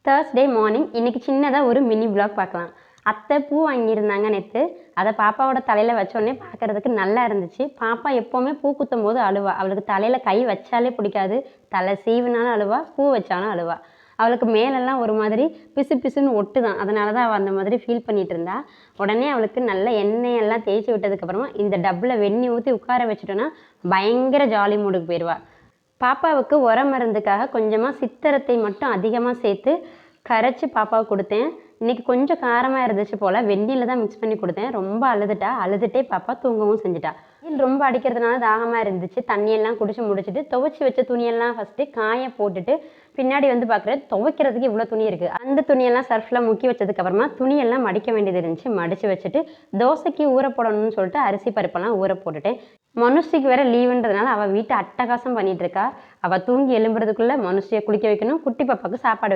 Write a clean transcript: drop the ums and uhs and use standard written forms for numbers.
Thursday morning இன்றைக்கி சின்னதாக ஒரு மினி விளாக் பார்க்கலாம். அத்தை பூ வாங்கியிருந்தாங்க நேற்று. அதை பாப்பாவோட தலையில் வச்சோடனே பார்க்குறதுக்கு நல்லா இருந்துச்சு. பாப்பா எப்போவுமே பூ குத்தும் போது அழுவா. அவளுக்கு தலையில் கை வச்சாலே பிடிக்காது. தலை சீவினாலும் அழுவா, பூ வச்சாலும் அழுவா. அவளுக்கு மேலெல்லாம் ஒரு மாதிரி பிசு பிசுன்னு ஒட்டு தான். அதனால தான் அவள் அந்த மாதிரி ஃபீல் பண்ணிகிட்டு இருந்தா. உடனே அவளுக்கு நல்ல எண்ணெயெல்லாம் தேய்ச்சி விட்டதுக்கப்புறமா இந்த டப்பில் வெந்நி ஊற்றி உட்கார வச்சுட்டோன்னா பயங்கர ஜாலி மூடுக்கு போயிடுவா. பாப்பாவுக்கு உர மருந்துக்காக கொஞ்சமாக சித்திரத்தை மட்டும் அதிகமாக சேர்த்து கரைச்சி பாப்பாவுக்கு கொடுத்தேன். இன்றைக்கி கொஞ்சம் காரமாக இருந்துச்சு போல், வெந்நீரில் தான் மிக்ஸ் பண்ணி கொடுத்தேன். ரொம்ப அழுதுட்டா. அழுதுகிட்டே பாப்பா தூங்கவும் செஞ்சுட்டா. வெயில் ரொம்ப அடிக்கிறதுனால தாகமாக இருந்துச்சு. தண்ணியெல்லாம் குடிச்சு முடிச்சுட்டு துவைச்சி வச்ச துணியெல்லாம் ஃபஸ்ட்டு காய போட்டுட்டு பின்னாடி வந்து பார்க்குறேன் துவைக்கிறதுக்கு இவ்வளோ துணி இருக்குது. அந்த துணியெல்லாம் சர்ஃபில் முக்கி வச்சதுக்கப்புறமா துணியெல்லாம் மடிக்க வேண்டியது இருந்துச்சு. மடித்து வச்சுட்டு தோசைக்கு ஊற போடணும்னு சொல்லிட்டு அரிசி பருப்பெல்லாம் ஊற போட்டுட்டேன். மனுஷிக்கு வேறு லீவுன்றதுனால அவள் வீட்டை அட்டகாசம் பண்ணிகிட்ருக்கா. அவள் தூங்கி எழும்புறதுக்குள்ளே மனுஷியை குளிக்க வைக்கணும், குட்டி பாப்பாவுக்கு சாப்பாடு